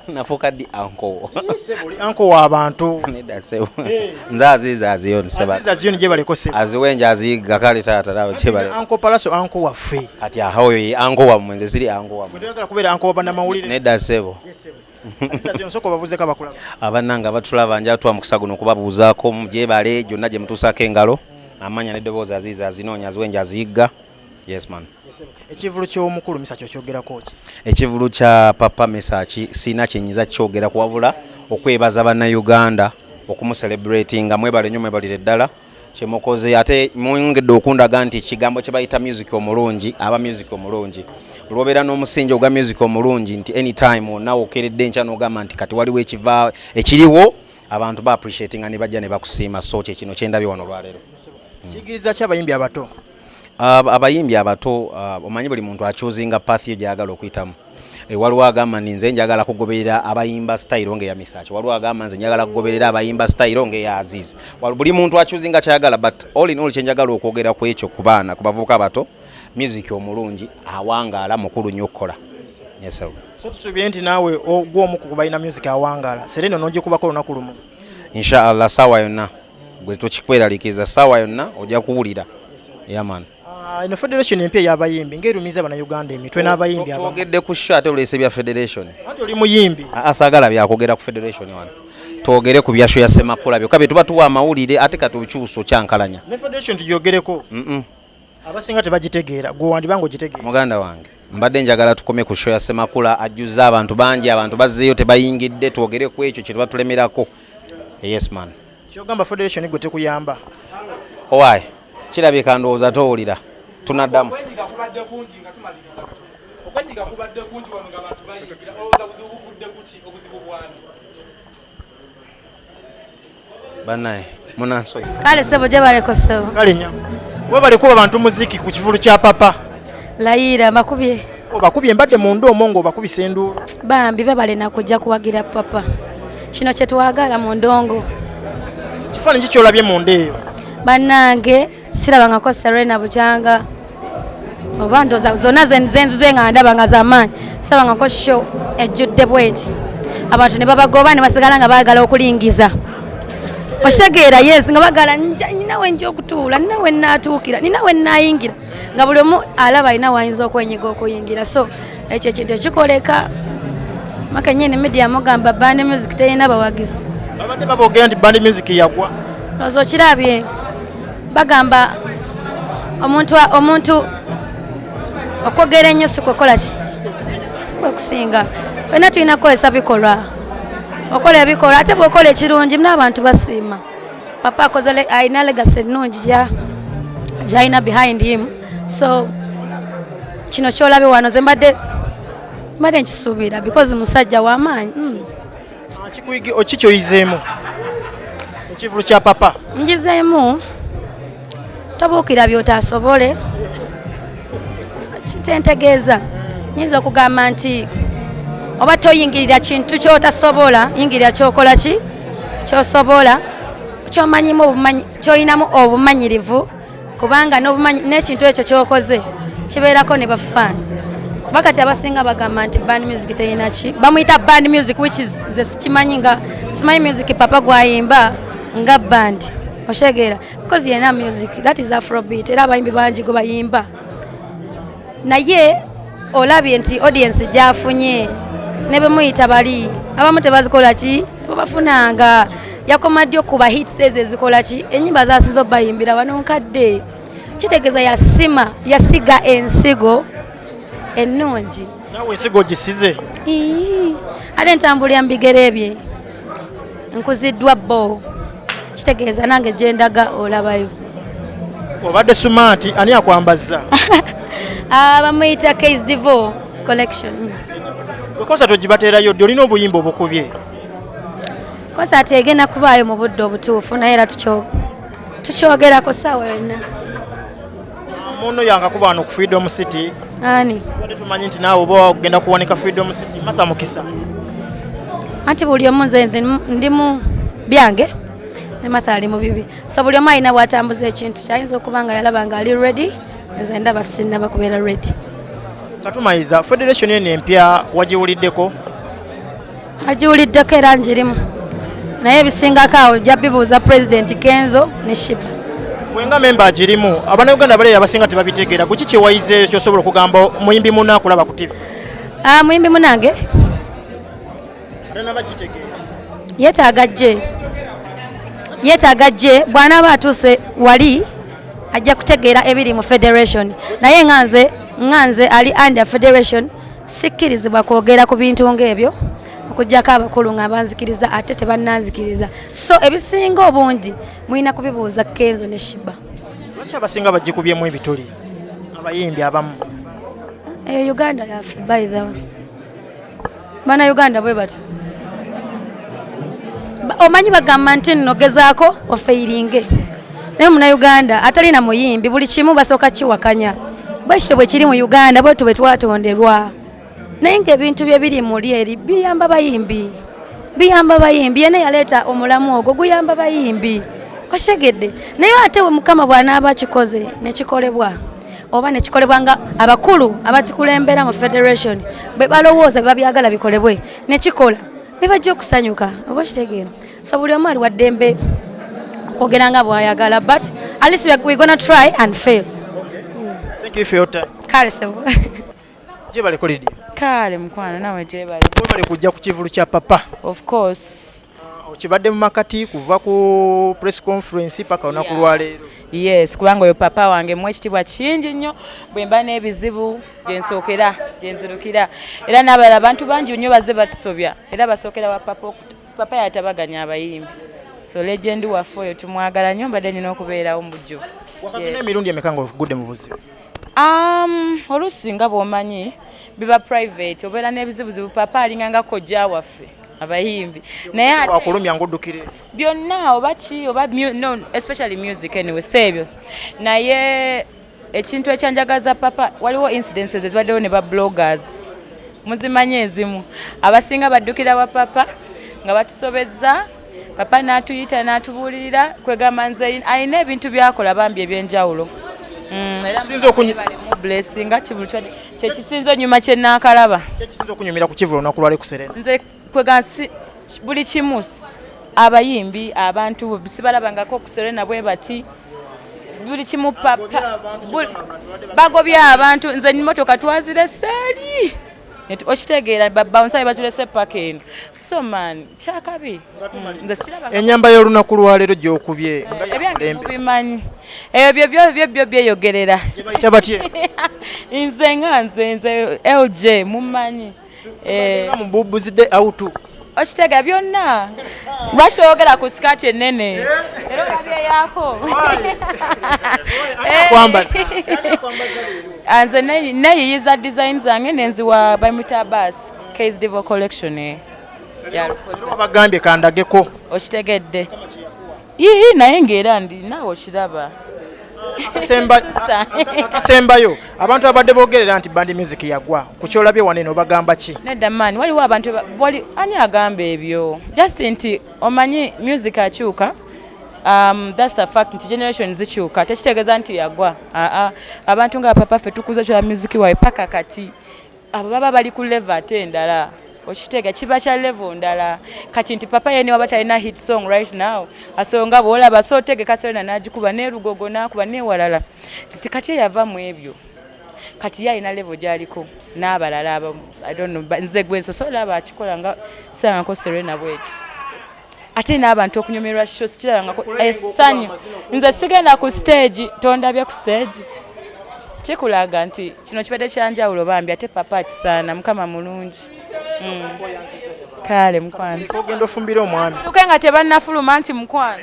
nafuka di anko Sebo li anko wa abantu neda sebo nzaziza aziyo seba aziyo nje bale ko sebo aziwenje aziga kale tata dawo chebale anko palaso anko wa fe kati aho yi anko wa mwenze siri anko wa mutengala kubera anko bana mawulire neda sebo aziyo nsoko babuze kabakula abananga batulaba nja twa mukusaguno kubabuzaako je bale jonna je mutusaka engalo amanya nedoboza aziza azinonya aziwenje aziga. Yes man. Ekivulu ky'omukulu Mesarch okyogerako ki? Ekivulu kya Papa Mesarch sina kyenyiza kyogera kuwabula okwebaza bannayuganda okumuselebratinga mwebale nnyo mwebalire ddala kyemukoze ate mwongedde okundaga nti kigambo kye bayita music omulungi aba music omulungi olwobeera n'omusingi ogwa music omulungi nti anytime onawo okeredde enkya n'ogamba nti kati waliwo ekiva ekiriwo abantu ba appreciatinga ne bajja ne bakusiima so kino kyendabye wano lwaleero. Kiyigiriza ki abayimbi abato? Abayimbi abato omanyi buli muntu achuzinga path yo gyagala okuyitamu. Waliwo agamba nze njagala kugoberera abayimba style nge ya Mesarch. Waliwo agamba nze njagala kugoberera abayimba style nge ya Aziz. Buli muntu achuzinga kyagala but all in all kyenjagala okwogera ku ekyo ku baana ku bavubuka abato music omulungi awangaala mukulu nnyo okukola. Yes sir. So tusuubye nti naawe ogw'omu ku bayina music awangaala sereno nonje kubako olunaku lumu. Inshallah sawa yonna gwe tukikweralikiza sawa yonna ojja kuwulira. Yeah man. Ino federation empya y'abayimbi ng'erumiza bannayuganda emitwe n'abayimbi abamu. Twogedde ku show ate olese bya federation. Ate oli muyimbi. Asagala byakogera ku federation wano. Twogere ku byasho ya Semakula byokka tuba tuwa amawulire ate katukyuso kyankalanya. Ne federation tujogereko. Abasinga tebagitegeera gwe wandibango gitegeera. Muganda wange mbadde njagala tukome ku show ya Semakula ajjuza abantu bangi abantu bazzeeyo tebayingidde twogere ku ekyo kye tubatulemerako. Yes man. Kyogamba federation gwe tekuyamba. Owaaye kirabika ndowooza towulira. Tunaddamu okwenyiga kubadde kungi nga tumaliriza okwenyiga kubadde kungi wano nga bantu bayimbira olowooza buzibu buvudde kuki obuzibu bwani bannaye munansoyi kale sebo gye baleko sebo kale nya we balikuba bantu muziki ku kivulu kya papa layira bakubye obakubye mbadde mu ndoomo ng'obakubisa enduulu bambi babalina kujja kuwagira papa kino kye twagala mu ndongo kifaananyi kikyolabye mu ndeeyo bannange sirabangako Serena Bukyanga oba ndoza zonna zenzize nga ndaba nga zamaanyi sirabangako show ejjudde bweti abantu ne babagoba ne basigala nga baagala okulingiza oshegeera yes nga bagala ninawe nja okutuula ninawe naatuukira ninawe nayingira nga buli omu alaba alina wayinza okwenyiga okuyingira so ekyo ekintu ekikoleka maka nyene media mugamba band music teyina bawagizi babadde babogera nti band music yagwa lozo kirabye bagamba omuntu okwogera ennyo sikwekola ki sikwe kusinga fena tulina kukozesa bikolwa okola ebikolwa ate bw'okola ekirungi n'abantu basiima papa akoze alina legacy ennungi gy'alina behind him so kino kyolabye wano ze mbadde nkisuubira because musajja w'amaanyi okikyoyizeemu ekivulu kya papa ngizeemu tobuukira by'otasobole kitentegeeza nyinza okugamba nti oba toyingirira kintu ky'otasobola yingirira ky'okola ki ky'osobola ky'olinamu obumanyirivu kubanga n'ekintu ekyo ky'okoze kibeerako ne bafaani kuba kati abasinga bagamba nti band music terina ki bamuyita band music which is nze sikimanyi nga simanyi music papa gwayimba nga band oshegeera because yena music that is afrobeat era abayimbi bangi gwe bayimba naye olabye nti audience gyafunye ne bemuyita bali abamu tebazikola ki babafunanga yakomadde okuba hits ezo ezikola ki ennyimba zasinza obayimbira wano nkadde kitegeeza yasiga ensigo ennungi naawe ensigo gisize ate ntambulira mu bigere bye nkuziddwa bo kitegeeza nange gyendaga olabayo obadde sumaati ani akwambazza bamuyita Case Divo collection konsati ogibateerayo ddi olina obuyimba obukubye konsati egenda kubaayo mu budde obutuufu naye era tukyogerako saawa yonna muno yangakuba wano ku Freedom City ani tubadde tumanyi nti naawe oba ogenda kuwanika Freedom City Martha Mukisa anti buli omu nze ndi mu byange ne Martha ali mu bibi so buli omu alina bw'atambuza ekintu kyayinza okuba nga yalaba nga ali ready nze ndaba sinaba kubeera ready katumayiza federation eno empya wagiwuliddeko agiwuliddeko era njirimu naye ebisingako awo ojja bibuuza President Kenzo ne Shiba. Mwenga memba agirimu Abannayuganda bale abasinga tebabitegeera kuki kyewayizeeyo kyosobola okugamba muyimbi munna akulaba ku TV? Muyimbi munange yeetaaga gye bw'anaaba atuuse wali ajja kutegeera ebiri mu federation naye nganze ali under federation sikkirizibwa kwogera ku bintu ng'ebyo okujjako abakulu nga banzikiriza ate tebannanzikiriza so ebisinga obungi mulina kubibuuza Kenzo ne Shiba. Lwaki abasinga bagikubyemu ebituli abayimbi abamu? Eyo Uganda yaffe by the way bana Uganda bwe batyo omanyi bagamba nti nno gezaako ofeiringe naye muna Uganda atalina muyimbi buli kimu basooka kiwakanya bwekito bwe kiri mu Uganda bwe tube twatonderwa naye ng'ebintu bye biri muli eri biyamba bayimbi yena yaleeta omulamu ogwo guyamba bayimbi otegedde naye ate we Mukama bw'anaaba kikoze nekikolebwa oba nekikolebwa nga abakulu abatukulembera mu federation bwe balowooza babyagala bikolebwe nekikola bibajja okusanyuka oba kitegeera so buli omu ali wa ddembe okwogera nga bw'ayagala but at least we're gonna try and fail. Thank you for your time. Kale sebo Jebale ko Lydia. Kale mukwana nawe jebale. Mwebale kujja ku kivulu kya papa. Of course. Okibadde mu makati kuva ku press conference paka olunaku lwaleero. Yes, kubanga oyo papa wange mwekitibwa kingi nnyo bwe mba n'ebizibu gyensookera gyenzirukira era n'abalala abantu bangi nnyo bazze batusobya era basookera wa papa yatabaganya abayimbi so legend waffe oyo tumwagala nnyo mbadde nina okubeerawo mu bujjuvu. Wakagenda emirundi emeka nga ogudde mu buzibu? Oluusi nga bw'omanyi biba private obeera n'ebizibuzibu papa alinganga kojja waffe abayimbi naye ate wakulumya ngoddukire byonna oba ki oba no especially music anyway sebyo naye ekintu ekyanjagaza papa waliwo incidences ezibaddewo ne ba bloggers muzimanye ezimu abasinga baddukira wa papa nga batusobezza papa n'atuyita n'atubuulirira kwegamba nze ayina ebintu byakola bambi ebyenjawulo blessinga kivulu kyekisinza onyuma kye naakalaba kyekisinza okunyumira ku kivulu olunaku lwali ku Serena nze kwegansi buli kimu abayimbi abantu sibalabangako ku Serena bwe bati buli kimu papa bagobye abantu nze emmotoka twazire seeri okitegeera babawunsayi batulese paka eno so man kyakabi nze kiraba ennyamba y'olunaku lwaleero gy'okubye ebyange mubimanyi ebyo byo byeyogerera bayita batye nze nga nze LJ mumanyi mu bubuzidde autu okitegeera byonna lwakyogera ku sikati ennene era olabye yaako nze neyiyiza design zange nenziwa bamwita bas case divo collection abagambye kandageko okitegedde naye ng'era ndi naawe okiraba akasembayo abantu abadde boogerera nti band music yagwa ku kyolabye wanene obagamba ki? Nedda man waliwo abantu ani agamba ebyo just nti omanyi music akyuka that's the fact nti generation zikyuka tekitegeeza nti yagwa abantu nga papa ffe tukuza kyola music wawe paka kati abo baba bali ku level ate endala okitega kiba kya level ndala kati nti papa yene waba talina hit song right now asonga bwolaba so tegeka Serena n'agikuba n'erugogo n'akuba n'ewalala kati yava mu ebyo kati yalina level gy'aliko n'abalala I don't know nze gwenso so laba akikola nga sangako Serena bweti ate n'abantu okunyumirwa show sikirabangako essanyu nze sigenda ku stage tondabye ku stage kikulaga nti kino kibadde kyanjawulo bambi ate papa akisaana mukama mulungi kale mukwano ogenda ofumbira omwami tukenga tebannafuluma nti mukwano